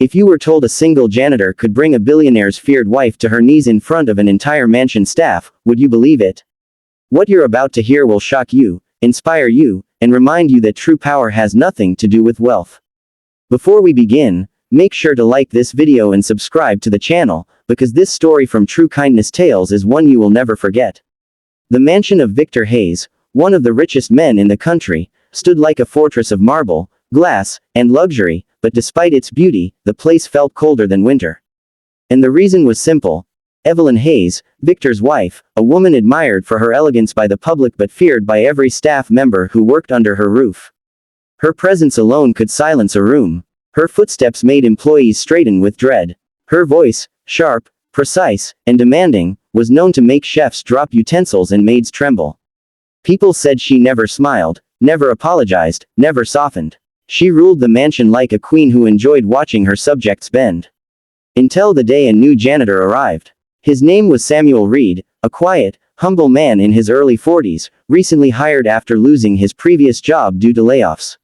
If you were told a single janitor could bring a billionaire's feared wife to her knees in front of an entire mansion staff, would you believe it? What you're about to hear will shock you, inspire you, and remind you that true power has nothing to do with wealth. Before we begin, make sure to like this video and subscribe to the channel, because this story from True Kindness Tales is one you will never forget. The mansion of Victor Hayes, one of the richest men in the country, stood like a fortress of marble, glass, and luxury, but despite its beauty, the place felt colder than winter. And the reason was simple. Evelyn Hayes, Victor's wife, a woman admired for her elegance by the public but feared by every staff member who worked under her roof. Her presence alone could silence a room. Her footsteps made employees straighten with dread. Her voice, sharp, precise, and demanding, was known to make chefs drop utensils and maids tremble. People said she never smiled, never apologized, never softened. She ruled the mansion like a queen who enjoyed watching her subjects bend. Until the day a new janitor arrived. His name was Samuel Reed, a quiet, humble man in his early 40s, recently hired after losing his previous job due to layoffs.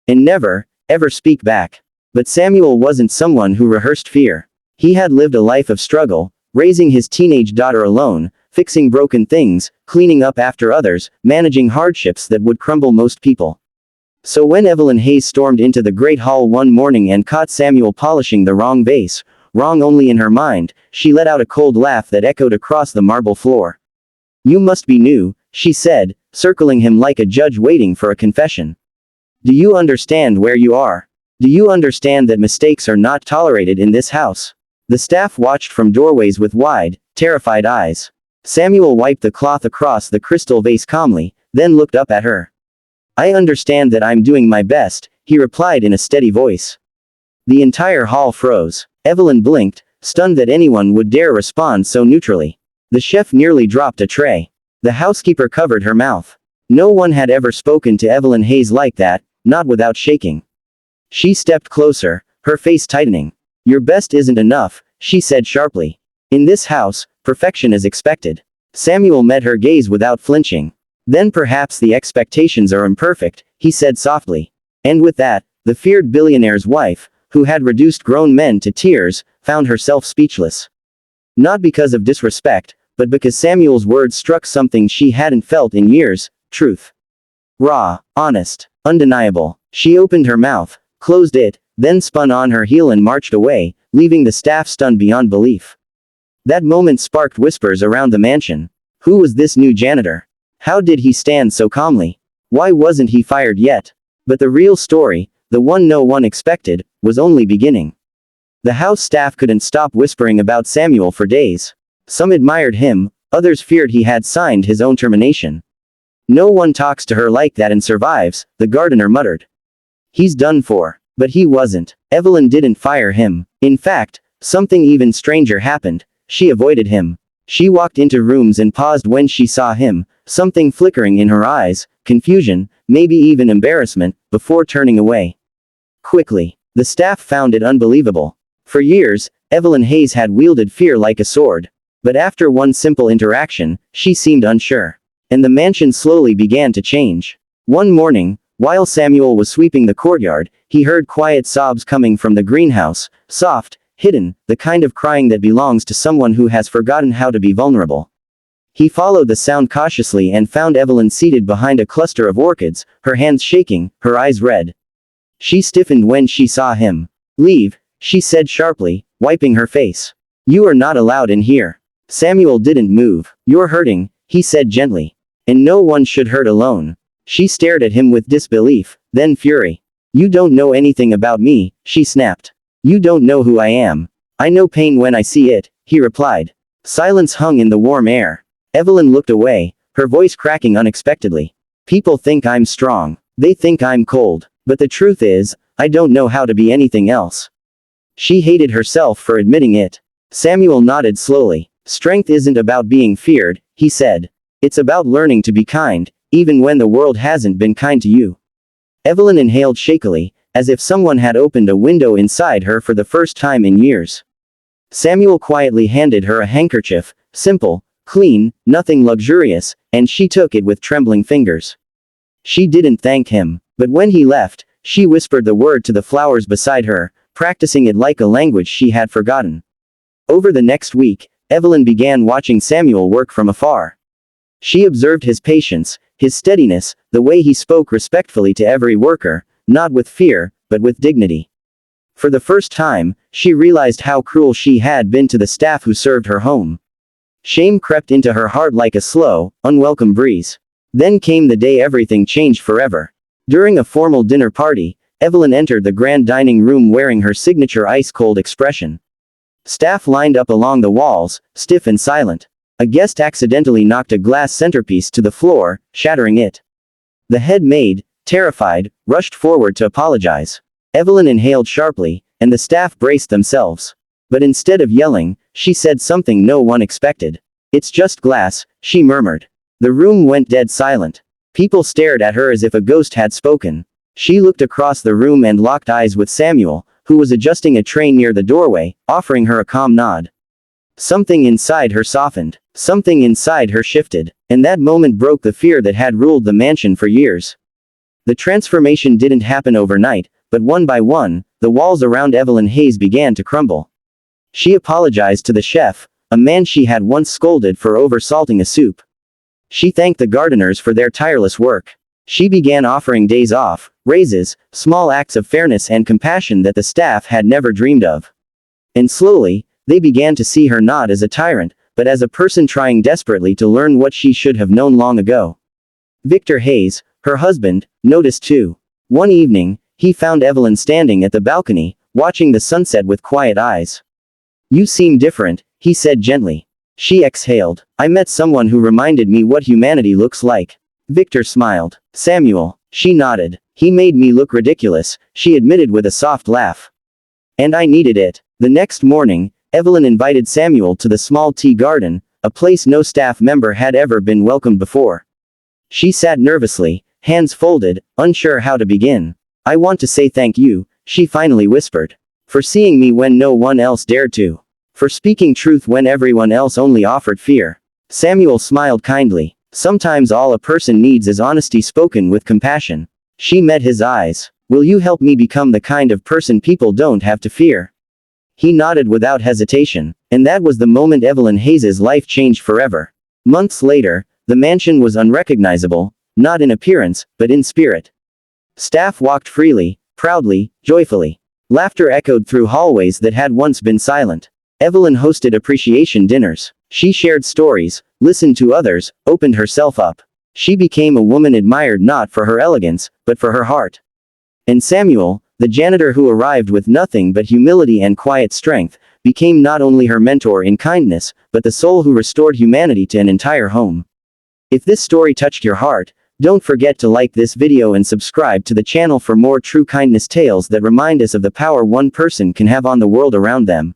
And never, ever speak back. But Samuel wasn't someone who rehearsed fear. He had lived a life of struggle, raising his teenage daughter alone, fixing broken things, cleaning up after others, managing hardships that would crumble most people. So when Evelyn Hayes stormed into the great hall one morning and caught Samuel polishing the wrong vase, wrong only in her mind, she let out a cold laugh that echoed across the marble floor. "You must be new," she said, circling him like a judge waiting for a confession. "Do you understand where you are? Do you understand that mistakes are not tolerated in this house?" The staff watched from doorways with wide, terrified eyes. Samuel wiped the cloth across the crystal vase calmly, then looked up at her. "I understand that I'm doing my best," he replied in a steady voice. The entire hall froze. Evelyn blinked, stunned that anyone would dare respond so neutrally. The chef nearly dropped a tray. The housekeeper covered her mouth. No one had ever spoken to Evelyn Hayes like that, not without shaking. She stepped closer, her face tightening. "Your best isn't enough," she said sharply. "In this house, perfection is expected." Samuel met her gaze without flinching. "Then perhaps the expectations are imperfect," he said softly. And with that, the feared billionaire's wife, who had reduced grown men to tears, found herself speechless. Not because of disrespect, but because Samuel's words struck something she hadn't felt in years: truth. Raw, honest, undeniable. She opened her mouth, closed it, then spun on her heel and marched away, leaving the staff stunned beyond belief. That moment sparked whispers around the mansion. Who was this new janitor? How did he stand so calmly? Why wasn't he fired yet? But the real story, the one no one expected, was only beginning. The house staff couldn't stop whispering about Samuel for days. Some admired him, others feared he had signed his own termination. "No one talks to her like that and survives," the gardener muttered. "He's done for." But he wasn't. Evelyn didn't fire him. In fact, something even stranger happened. She avoided him. She walked into rooms and paused when she saw him, something flickering in her eyes, confusion, maybe even embarrassment, before turning away. Quickly. The staff found it unbelievable. For years, Evelyn Hayes had wielded fear like a sword. But after one simple interaction, she seemed unsure. And the mansion slowly began to change. One morning, while Samuel was sweeping the courtyard, he heard quiet sobs coming from the greenhouse, soft, hidden, the kind of crying that belongs to someone who has forgotten how to be vulnerable. He followed the sound cautiously and found Evelyn seated behind a cluster of orchids, her hands shaking, her eyes red. She stiffened when she saw him. "Leave," she said sharply, wiping her face. "You are not allowed in here." Samuel didn't move. "You're hurting," he said gently. "And no one should hurt alone." She stared at him with disbelief, then fury. "You don't know anything about me," she snapped. "You don't know who I am." "I know pain when I see it," he replied. Silence hung in the warm air. Evelyn looked away, her voice cracking unexpectedly. "People think I'm strong. They think I'm cold. But the truth is, I don't know how to be anything else." She hated herself for admitting it. Samuel nodded slowly. "Strength isn't about being feared," he said. "It's about learning to be kind, even when the world hasn't been kind to you." Evelyn inhaled shakily, as if someone had opened a window inside her for the first time in years. Samuel quietly handed her a handkerchief, simple, clean, nothing luxurious, and she took it with trembling fingers. She didn't thank him, but when he left, she whispered the word to the flowers beside her, practicing it like a language she had forgotten. Over the next week, Evelyn began watching Samuel work from afar. She observed his patience, his steadiness, the way he spoke respectfully to every worker, not with fear, but with dignity. For the first time, she realized how cruel she had been to the staff who served her home. Shame crept into her heart like a slow, unwelcome breeze. Then came the day everything changed forever. During a formal dinner party, Evelyn entered the grand dining room wearing her signature ice-cold expression. Staff lined up along the walls, stiff and silent. A guest accidentally knocked a glass centerpiece to the floor, shattering it. The head maid, terrified, rushed forward to apologize. Evelyn inhaled sharply, and the staff braced themselves. But instead of yelling, she said something no one expected. "It's just glass," she murmured. The room went dead silent. People stared at her as if a ghost had spoken. She looked across the room and locked eyes with Samuel, who was adjusting a tray near the doorway, offering her a calm nod. Something inside her softened. Something inside her shifted. And that moment broke the fear that had ruled the mansion for years. The transformation didn't happen overnight, but one by one, the walls around Evelyn Hayes began to crumble. She apologized to the chef, a man she had once scolded for over-salting a soup. She thanked the gardeners for their tireless work. She began offering days off, raises, small acts of fairness and compassion that the staff had never dreamed of. And slowly, they began to see her not as a tyrant, but as a person trying desperately to learn what she should have known long ago. Victor Hayes, her husband, noticed too. One evening, he found Evelyn standing at the balcony, watching the sunset with quiet eyes. "You seem different," he said gently. She exhaled. "I met someone who reminded me what humanity looks like." Victor smiled. "Samuel." She nodded. "He made me look ridiculous," she admitted with a soft laugh. "And I needed it." The next morning, Evelyn invited Samuel to the small tea garden, a place no staff member had ever been welcomed before. She sat nervously, hands folded, unsure how to begin. "I want to say thank you," she finally whispered. "For seeing me when no one else dared to. For speaking truth when everyone else only offered fear." Samuel smiled kindly. "Sometimes all a person needs is honesty spoken with compassion." She met his eyes. "Will you help me become the kind of person people don't have to fear?" He nodded without hesitation. And that was the moment Evelyn Hayes' life changed forever. Months later, the mansion was unrecognizable, not in appearance, but in spirit. Staff walked freely, proudly, joyfully. Laughter echoed through hallways that had once been silent. Evelyn hosted appreciation dinners. She shared stories, listened to others, opened herself up. She became a woman admired not for her elegance, but for her heart. And Samuel, the janitor who arrived with nothing but humility and quiet strength, became not only her mentor in kindness, but the soul who restored humanity to an entire home. If this story touched your heart, don't forget to like this video and subscribe to the channel for more true kindness tales that remind us of the power one person can have on the world around them.